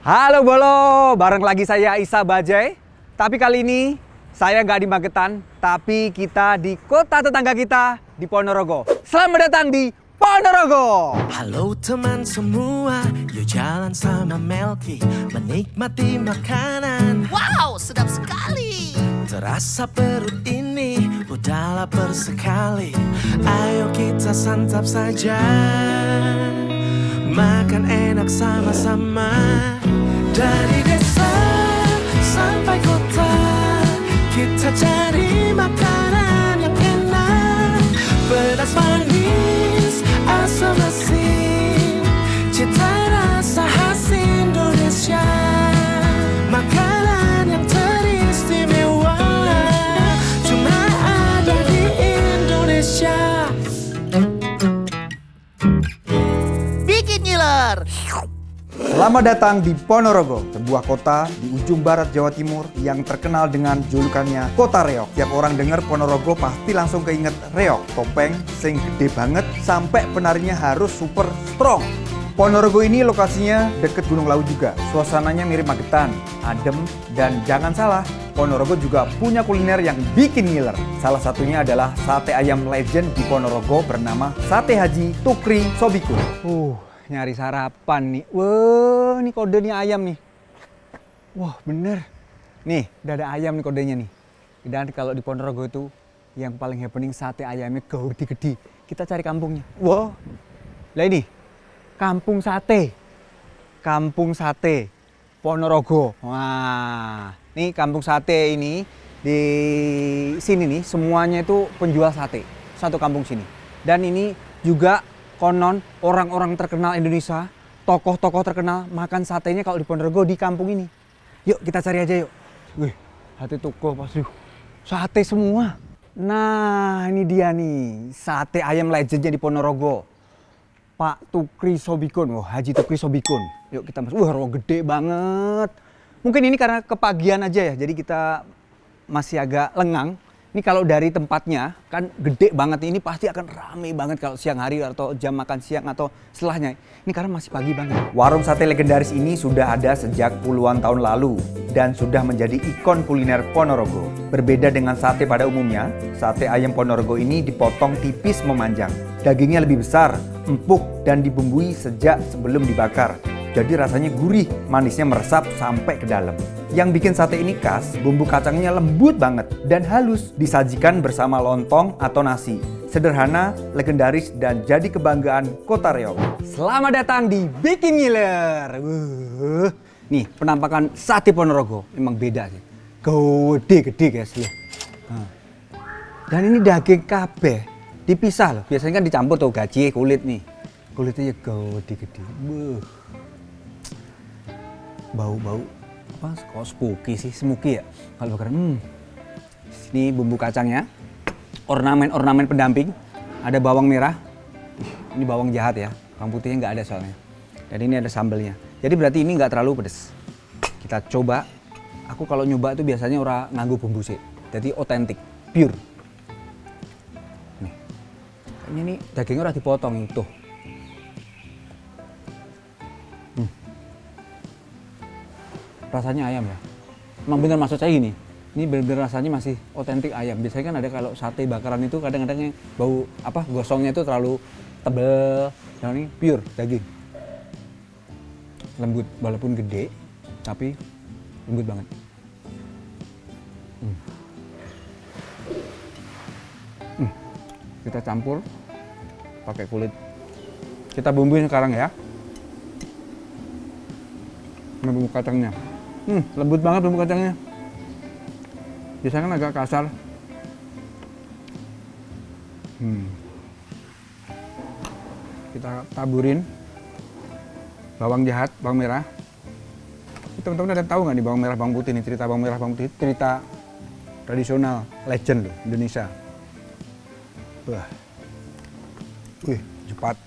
Halo Bolo, bareng lagi saya Isa Bajai. Tapi kali ini saya nggak di Magetan, tapi kita di kota tetangga kita di Ponorogo. Selamat datang di Ponorogo. Halo teman semua, yuk jalan sama Melki, menikmati makanan. Wow, sedap sekali. Terasa perut ini udah lapar sekali. Ayo kita santap saja, makan enak sama-sama. Dari desa sampai kota, kita cari makanan yang enak. Pedas manis, asam asin, cita rasa khas Indonesia. Makanan yang teristimewa cuma ada di Indonesia. Bikin ngiler. Selamat datang di Ponorogo, sebuah kota di ujung barat Jawa Timur yang terkenal dengan julukannya Kota Reog. Tiap orang dengar Ponorogo pasti langsung keinget reog, topeng sing gede banget sampai penarinya harus super strong. Ponorogo ini lokasinya deket Gunung Lawu juga. Suasananya mirip Magetan, adem, dan jangan salah, Ponorogo juga punya kuliner yang bikin ngiler. Salah satunya adalah sate ayam legend di Ponorogo bernama Sate Haji Tukri Sobikun. Nyari sarapan nih. Wah, ini kode nih ayam nih. Wah, bener. Nih, udah ada ayam nih kodenya nih. Dan kalau di Ponorogo itu yang paling happening sate ayamnya gede-gede. Kita cari kampungnya. Wah. Lah ini, kampung sate. Kampung sate Ponorogo. Wah, nih kampung sate ini di sini nih semuanya itu penjual sate. Satu kampung sini. Dan ini juga konon orang-orang terkenal Indonesia, tokoh-tokoh terkenal makan satenya kalau di Ponorogo di kampung ini. Yuk kita cari aja yuk. Wih, hati toko pasti sate semua. Nah, ini dia nih, sate ayam legendnya di Ponorogo. Pak Tukri Sobikun, Haji Tukri Sobikun. Yuk kita masuk. Wah, ruang gede banget. Mungkin ini karena kepagian aja ya, jadi kita masih agak lengang. Ini kalau dari tempatnya kan gede banget, ini pasti akan rame banget kalau siang hari atau jam makan siang atau setelahnya. Ini karena masih pagi banget. Warung sate legendaris ini sudah ada sejak puluhan tahun lalu dan sudah menjadi ikon kuliner Ponorogo. Berbeda dengan sate pada umumnya, sate ayam Ponorogo ini dipotong tipis memanjang. Dagingnya lebih besar, empuk dan dibumbui sejak sebelum dibakar. Jadi rasanya gurih, manisnya meresap sampai ke dalam. Yang bikin sate ini khas, bumbu kacangnya lembut banget dan halus. Disajikan bersama lontong atau nasi. Sederhana, legendaris, dan jadi kebanggaan Kota Reog. Selamat datang di Bikin Ngiler. Nih, penampakan sate Ponorogo memang beda sih. Gede-gede guys. Lihat. Dan ini daging kabeh dipisah loh. Biasanya kan dicampur tuh gaji, kulit nih. Kulitnya ya gede-gede. Bau-bau apa kok spooky sih, smoky ya kalau bakaran. Ini bumbu kacangnya, ornamen pendamping, ada bawang merah, ini bawang jahat ya, bawang putihnya nggak ada soalnya, dan ini ada sambelnya, jadi berarti ini nggak terlalu pedes. Kita coba. Aku kalau nyoba itu biasanya orang nganggo bumbu sih, jadi otentik, pure. Nih, kayaknya ini dagingnya udah dipotong tuh. Rasanya ayam ya. Emang bener maksud saya gini. Ini bener-bener rasanya masih otentik ayam. Biasanya kan ada kalau sate bakaran itu kadang-kadang yang bau apa gosongnya itu terlalu tebel. Yang ini pure daging. Lembut walaupun gede tapi lembut banget. Kita campur pakai kulit. Kita bumbuin sekarang ya. Bumbu kacangnya. Lembut banget bumbu kacangnya. Biasanya kan agak kasar. Kita taburin bawang jahat, bawang merah. Teman-teman ada tahu nggak nih bawang merah, bawang putih nih, cerita bawang merah, bawang putih, cerita tradisional, legend loh, Indonesia. Wah. Wih, cepat.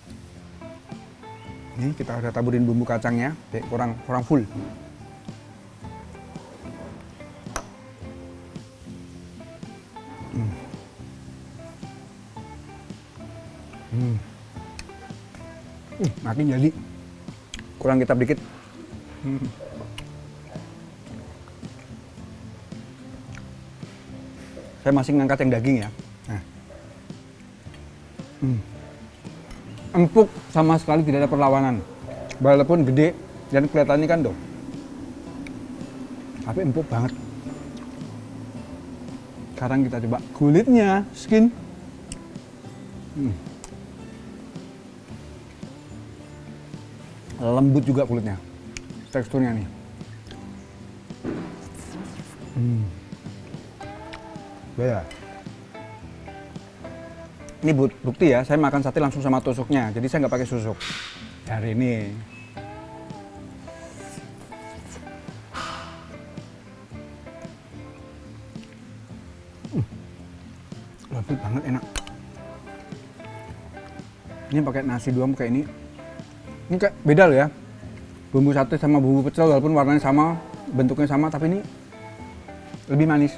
Ini kita udah taburin bumbu kacangnya, kurang full. Makin jadi kurang kita dikit Saya masih ngangkat yang daging ya. Nah. Empuk, sama sekali tidak ada perlawanan. Walaupun gede dan kelihatannya kan tuh. Tapi empuk banget. Sekarang kita coba kulitnya, skin. Lembut juga kulitnya. Teksturnya nih. Beda. Ini bukti ya, saya makan sate langsung sama tusuknya. Jadi saya nggak pakai susuk. Hari ini. Lembut banget, enak. Ini pakai nasi doang kayak ini. Ini kayak beda loh ya. Bumbu sate sama bumbu pecel walaupun warnanya sama, bentuknya sama, tapi ini lebih manis.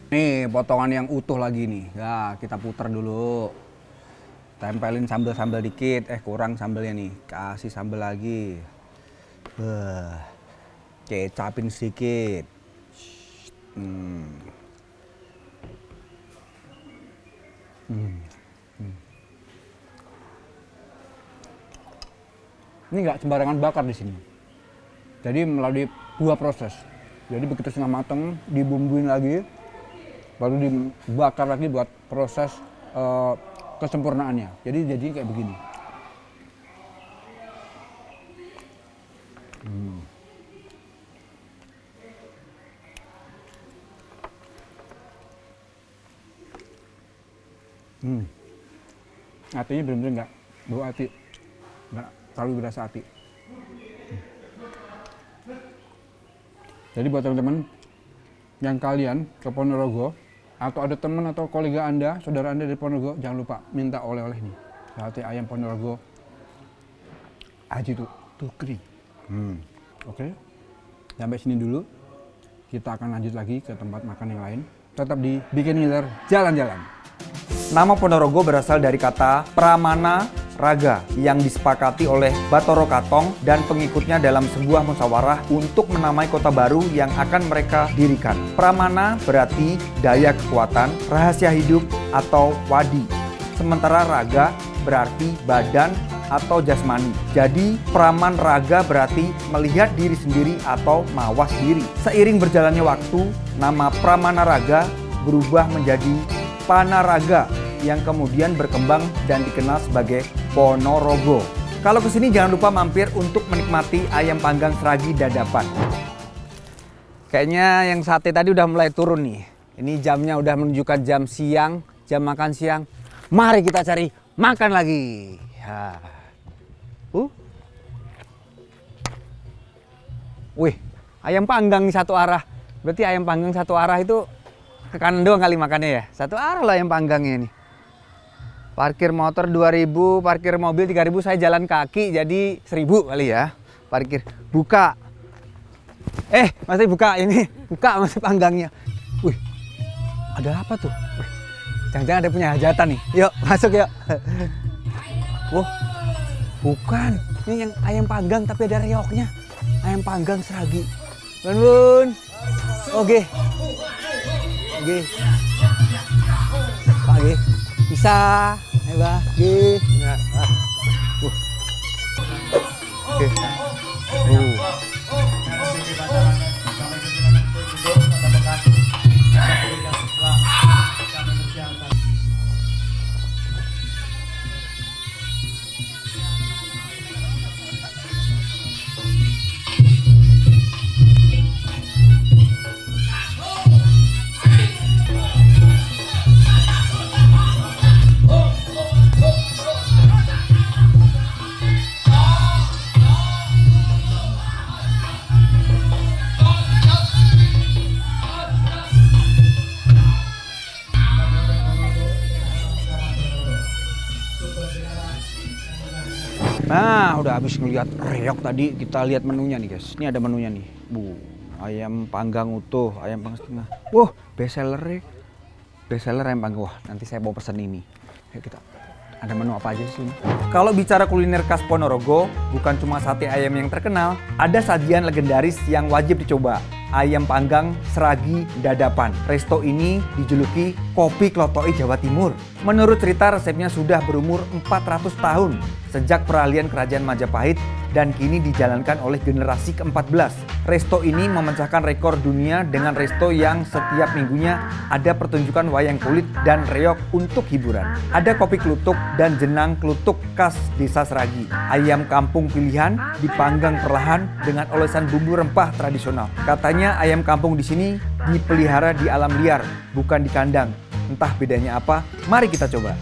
Nih potongan yang utuh lagi nih. Ya, kita puter dulu. Tempelin sambal-sambal dikit. Kurang sambalnya nih. Kasih sambal lagi. Kecapin sedikit. Ini nggak sembarangan bakar di sini. Jadi melalui dua proses. Jadi begitu setengah matang, dibumbuin lagi, baru dibakar lagi buat proses kesempurnaannya. Jadi kayak begini. Hatinya bener-bener nggak bau hati, nggak terlalu berasa hati. Jadi buat teman-teman yang kalian ke Ponorogo atau ada teman atau kolega Anda, saudara Anda dari Ponorogo, jangan lupa minta oleh-oleh nih. Sate ayam Ponorogo Aji Tukri. Oke. Sampai sini dulu. Kita akan lanjut lagi ke tempat makan yang lain. Tetap di Bikin Ngiler Jalan-Jalan. Nama Ponorogo berasal dari kata Pramana Raga yang disepakati oleh Bathara Katong dan pengikutnya dalam sebuah musyawarah untuk menamai kota baru yang akan mereka dirikan. Pramana berarti daya kekuatan, rahasia hidup atau wadi. Sementara raga berarti badan atau jasmani. Jadi Praman Raga berarti melihat diri sendiri atau mawas diri. Seiring berjalannya waktu, nama Pramana Raga berubah menjadi Panaraga yang kemudian berkembang dan dikenal sebagai Ponorogo. Kalau kesini jangan lupa mampir untuk menikmati ayam panggang seragi dadapan. Kayaknya yang sate tadi udah mulai turun nih. Ini jamnya udah menunjukkan jam siang, jam makan siang. Mari kita cari makan lagi. Ya. Wih, ayam panggang nih satu arah. Berarti ayam panggang satu arah itu ke kanan doang kali makannya ya. Satu arah lah ayam panggangnya nih. Parkir motor 2.000, parkir mobil 3.000, saya jalan kaki jadi 1.000 kali ya. Parkir. Buka. Masih buka ini. Buka masih panggangnya. Wih, ada apa tuh? Wih, jangan-jangan ada punya hajatan nih. Yuk, masuk yuk. Wah, bukan. Ini yang ayam panggang tapi ada reoknya. Ayam panggang seragi. Bun. Oke. Pagi. Bisa. Oke. Nah, udah habis ngeliat reok tadi, kita lihat menunya nih guys. Ini ada menunya nih. Ayam panggang utuh, ayam panggang setengah. Bestseller ayam panggang. Wah, nanti saya mau pesen ini. Ayo kita Ada menu apa aja sih? Kalau bicara kuliner khas Ponorogo, bukan cuma sate ayam yang terkenal, ada sajian legendaris yang wajib dicoba. Ayam panggang, seragi, dadapan. Resto ini dijuluki Kopi Klotoi Jawa Timur. Menurut cerita resepnya sudah berumur 400 tahun sejak peralihan Kerajaan Majapahit dan kini dijalankan oleh generasi ke-14. Resto ini memecahkan rekor dunia dengan resto yang setiap minggunya ada pertunjukan wayang kulit dan reog untuk hiburan. Ada kopi klutuk dan jenang klutuk khas desa Seragi. Ayam kampung pilihan dipanggang perlahan dengan olesan bumbu rempah tradisional. Katanya ayam kampung di sini dipelihara di alam liar, bukan di kandang. Entah bedanya apa, mari kita coba.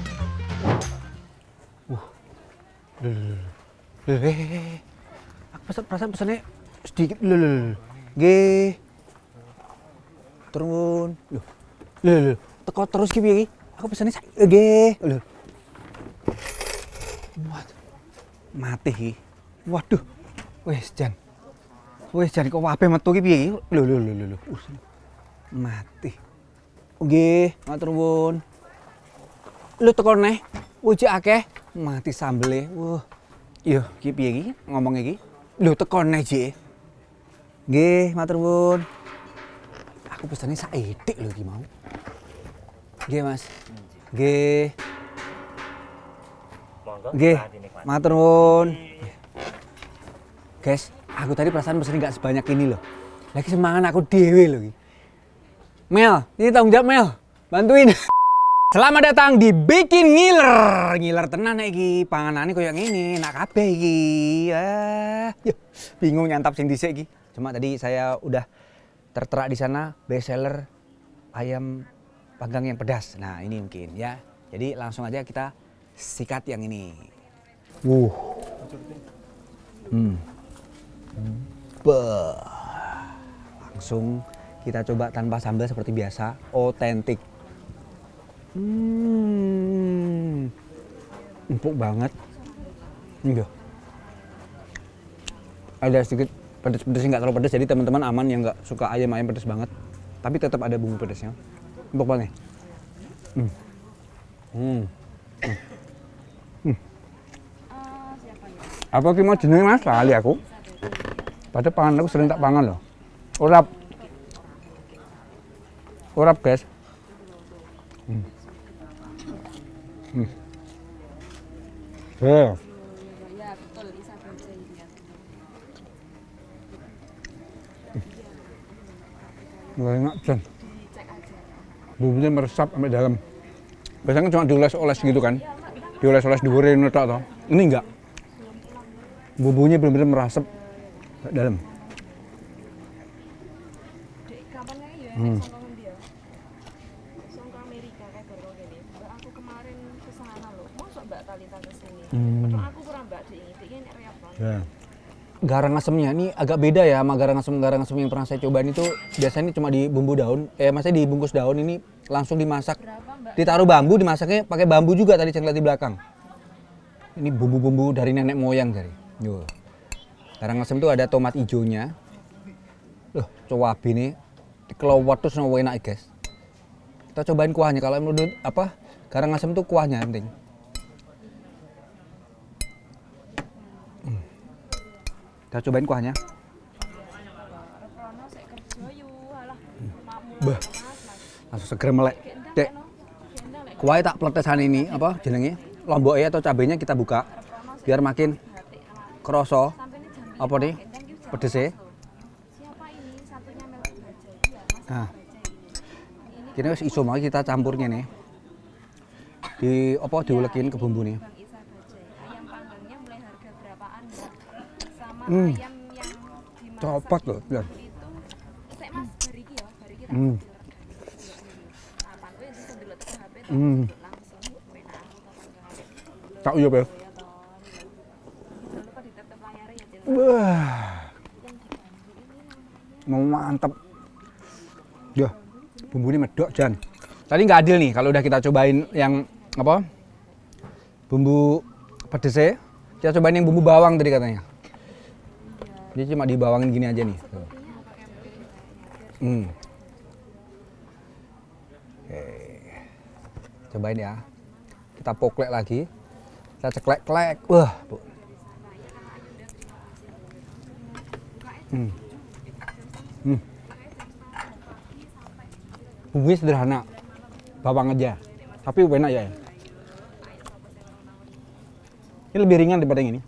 Aku perasaan pesannya sedikit. Nggih. Turun. Teko terus ki piye ki? Aku pesannya nggih. Mati ki. Waduh. Wes Jan kok wape metu ki piye ki? Lho. Mati. Nggih, matur nuwun. Lho teko neh. Wujud akeh. Mati sambele. Wah. Iya, ki piye ki ngomong iki? Lho teko neh, Jek. Nggih, matur nuwun. Aku pesane sak edik lho iki mau. Nggih, Mas. Nggih. Monggo. Nggih. Matur nuwun. Guys, aku tadi perasaan pesen enggak sebanyak ini loh. Lagi semangat aku dhewe lho iki. Mel, ini tanggung jawab Mel. Bantuin. Selamat datang di Bikin Ngiler. Ngiler tenan iki, panganane koyo ngene, enak kabeh iki. Bingung nyantap sing dhisik iki. Cuma tadi saya udah tertera di sana best seller ayam panggang yang pedas. Nah, ini mungkin ya. Jadi langsung aja kita sikat yang ini. Langsung kita coba tanpa sambal seperti biasa, otentik. Empuk banget. Iya. Ada sedikit pedes-pedes, nggak terlalu pedes, jadi teman-teman aman yang nggak suka ayam pedes banget. Tapi tetap ada bumbu pedesnya. Empuk banget. Apa ki mau jenenge Mas? Lali aku. Padahal pangan aku sering tak pangan loh. Urap guys. Ya betul, Isa baca ini. Nggak enak Jan. Bumbunya meresap sampai dalam. Biasanya cuma dioles-oles gitu kan. Dioles-oles digoreng tok toh. Ini enggak. Bumbunya benar-benar merasap ke dalam. Dek kapan kae ya songkong endi ya? Songkong Amerika kae baru kene. Mbak aku kemarin ke sana lho. Mosok Mbak Talita ke sini. Padahal aku kurang Mbak Dek ini. Dek ini reak banget. Ya. Garang asemnya ini agak beda ya sama garang asem yang pernah saya cobain itu. Biasanya cuma di bumbu daun, maksudnya dibungkus daun, ini langsung dimasak. Ditaruh bambu, dimasaknya pakai bambu juga tadi saya lihat di belakang. Ini bumbu-bumbu dari nenek moyang dari. Yo. Garang asem tuh ada tomat hijaunya. Loh, cabai nih dikelowot terus enak guys. Kita cobain kuahnya. Kalau menurut apa? Garang asem tuh kuahnya penting. Kita cobain kuahnya. Bah, langsung seger melek. Dek, kuahnya tak pletesan ini apa jenenge? Lomboknya atau cabenya kita buka biar makin kroso. Apa nih? Pedesnya. Nah, ini wis iso mau kita campurnya nih. Di apa diulekin ke bumbu nih. Ayam panggangnya mulai harga berapaan Mbak? Sama ayam yang dimasak Copot loh, biar. itu sek Mas bariki ya, bariki tak apa kuwi iso delok teko HP langsung penak Tak uyup ya. jangan lupa ditetep layarnya ya Cil. Wah. Mau mantep. Ya, bumbunya medok Jan. Tadi nggak adil nih kalau udah kita cobain yang apa? Bumbu pedesnya. Kita cobain yang bumbu bawang tadi katanya. Dia cuma dibawangin gini aja nih. Tuh. Oke. Cobain ya. Kita poklek lagi. Saya ceklek-klek. Wah, Bu. Bumbunya sederhana. Bawang aja. Tapi enak ya. Ini lebih ringan daripada yang ini.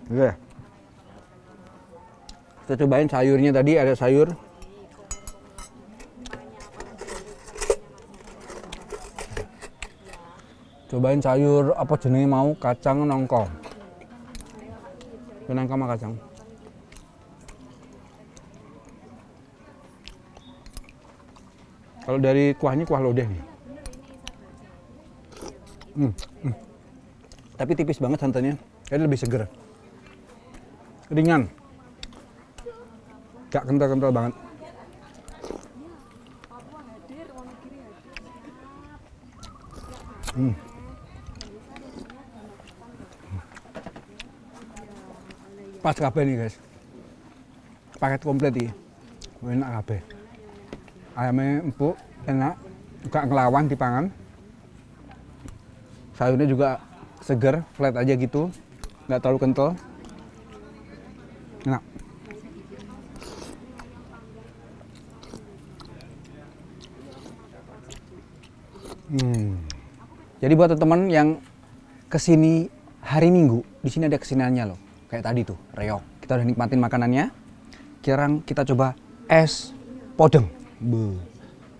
Oke. Kita cobain sayurnya tadi, ada sayur. Cobain sayur apa jenenge mau, kacang nongko. Nongko sama kacang. Kalau dari kuahnya kuah lodeh nih. Tapi tipis banget santannya. Jadi lebih seger. Ringan. Gak kental-kental banget. Pas kabeh nih guys. Paket komplit iki. Enak kabeh. Ayamnya empuk, enak, gak ngelawan dipangan. Sayurnya juga seger, flat aja gitu, nggak terlalu kental. Enak. Jadi buat teman-teman yang kesini hari Minggu, di sini ada keseniannya loh. Kayak tadi tuh, reok. Kita udah nikmatin makanannya. Sekarang kita coba es podeng.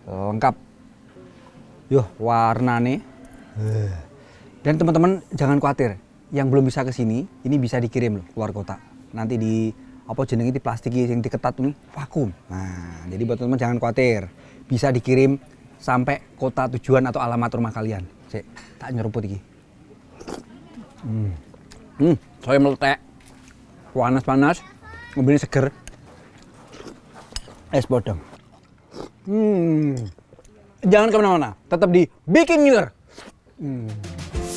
Lengkap. Yuh, warnanya. Dan teman-teman jangan khawatir, yang belum bisa kesini, ini bisa dikirim loh keluar kota. Nanti di apa jenenge di plastik yang diketat nih, vakum. Nah, jadi buat teman-teman jangan khawatir, bisa dikirim sampai kota tujuan atau alamat rumah kalian. Cek, tak nyeruput iki. Saya meletek. Panas-panas, mobilnya seger. Es podeng. Jangan kemana-mana, tetap di Bikin Ngiler.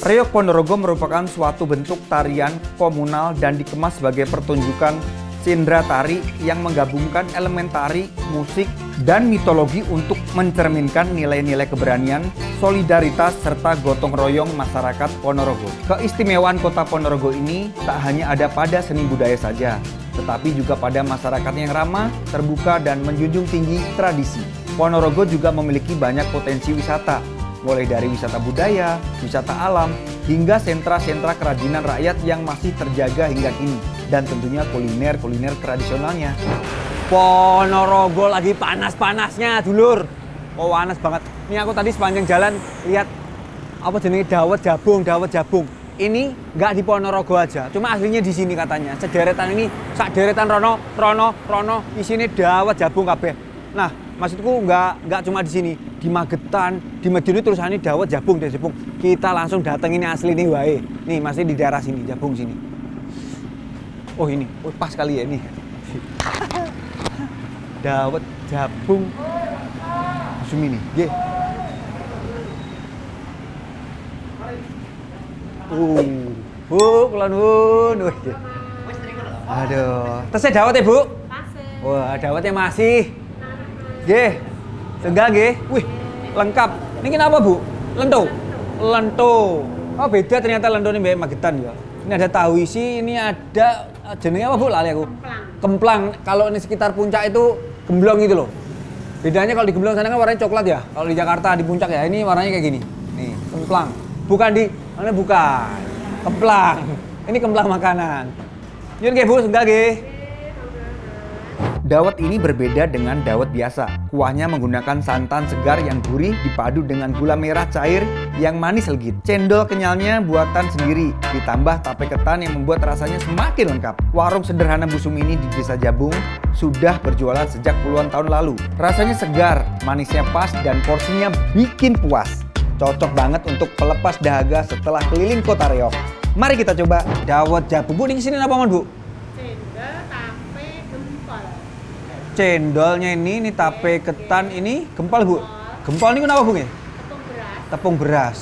Reok Ponorogo merupakan suatu bentuk tarian komunal dan dikemas sebagai pertunjukan sindra tari yang menggabungkan elemen tari, musik, dan mitologi untuk mencerminkan nilai-nilai keberanian, solidaritas, serta gotong royong masyarakat Ponorogo. Keistimewaan kota Ponorogo ini tak hanya ada pada seni budaya saja, tetapi juga pada masyarakat yang ramah, terbuka, dan menjunjung tinggi tradisi. Ponorogo juga memiliki banyak potensi wisata, mulai dari wisata budaya, wisata alam, hingga sentra-sentra kerajinan rakyat yang masih terjaga hingga kini. Dan tentunya kuliner-kuliner tradisionalnya. Ponorogo lagi panas-panasnya, dulur. Oh, panas banget. Ini aku tadi sepanjang jalan lihat apa jenis dawet jabung. Ini nggak di Ponorogo aja, cuma aslinya di sini katanya. Sederetan ini, sak deretan rono, isinya dawet jabung kabeh. Nah, maksudku nggak cuma di sini, di Magetan, di Madiun tulisannya dawet jabung. Kita langsung dateng ini asli nih wae. Nih masih di daerah sini, jabung sini. Oh ini, oh, pas kali ya ini. Dawet jabung Sumini. Nggih. Bu, kula nuwun. Aduh, tesnya dawet ya, Bu? Masih. Wah, dawetnya masih. Nggih. Enggak nggih. Wih, lengkap. Ini kenapa, Bu? Lento. Oh, beda ternyata lento ini mbek Magetan ya. Ini ada tahu isi, ini ada jenenge apa, Bu? Lali aku. Kemplang. Kalau ini sekitar puncak itu gemblong gitu loh. Bedanya kalau di gemblong sana kan warnanya coklat ya. Kalau di Jakarta di puncak ya, ini warnanya kayak gini. Nih, kemplang. Bukan di mana bukan. Kemplang. Ini kemplang makanan. Nyun nggih, Bu, enggak nggih. Dawet ini berbeda dengan dawet biasa. Kuahnya menggunakan santan segar yang gurih dipadu dengan gula merah cair yang manis legit. Cendol kenyalnya buatan sendiri, ditambah tape ketan yang membuat rasanya semakin lengkap. Warung sederhana Bu Sumini di Desa Jabung sudah berjualan sejak puluhan tahun lalu. Rasanya segar, manisnya pas, dan porsinya bikin puas. Cocok banget untuk pelepas dahaga setelah keliling kota reok. Mari kita coba Dawet jabung. Bu, ini sini apa, Bu? Cendolnya ini tape ketan, ini gempal, Bu. Gempal ini kenapa, Bu? Tepung beras.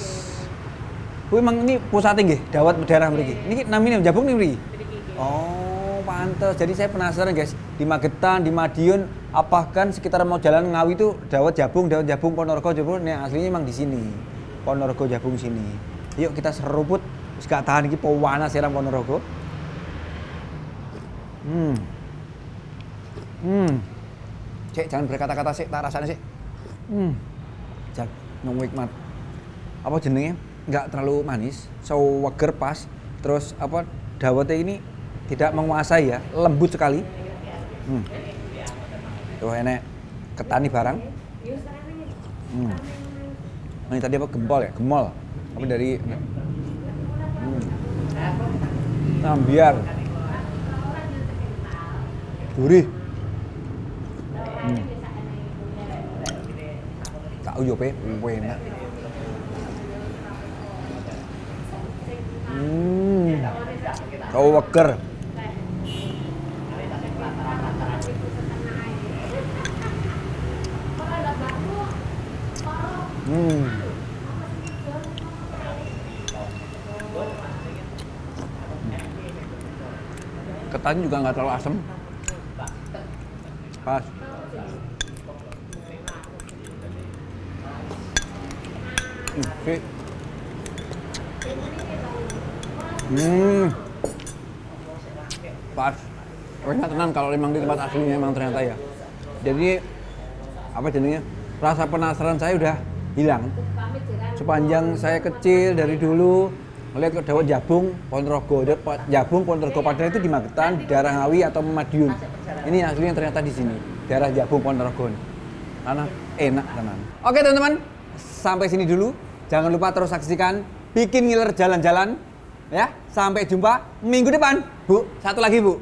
Bu, emang ini pusatnya nggih, dawet daerah mriki. Ini namanya jabung nih mriki. Oh, pantes. Jadi saya penasaran guys, di Magetan, di Madiun, apakah sekitar mau jalan Ngawi itu dawet Jabung Ponorogo Jabung, nih aslinya emang di sini. Ponorogo Jabung sini. Yuk kita seruput, wis gak tahan iki panas serang Ponorogo. Cek jangan berkata-kata sih, tak rasanya sih. Jangan hikmat. Apa jenenge? Nggak terlalu manis, seger pas. Terus apa dawetnya ini tidak menguasai ya, lembut sekali. Tuh enek ketani barang. Ini tadi apa gempol ya? Gemol. Apa dari ambiar. Gurih. Tak uyope, enak. Kau weger. Ketannya juga nggak terlalu asam. Pas. Oke. Pas. Enak tenan kalau memang di tempat aslinya memang ternyata ya. Jadi apa jadinya? Rasa penasaran saya udah hilang. Sepanjang saya kecil dari dulu melihat dawet Jabung Ponorogo, padahal itu di Magetan, di daerah Ngawi atau Madiun. Ini aslinya ternyata di sini, daerah Jabung Ponorogo. Karena enak tenan. Oke teman-teman, sampai sini dulu. Jangan lupa terus saksikan Bikin Ngiler Jalan-Jalan. Ya, sampai jumpa minggu depan. Bu, satu lagi Bu.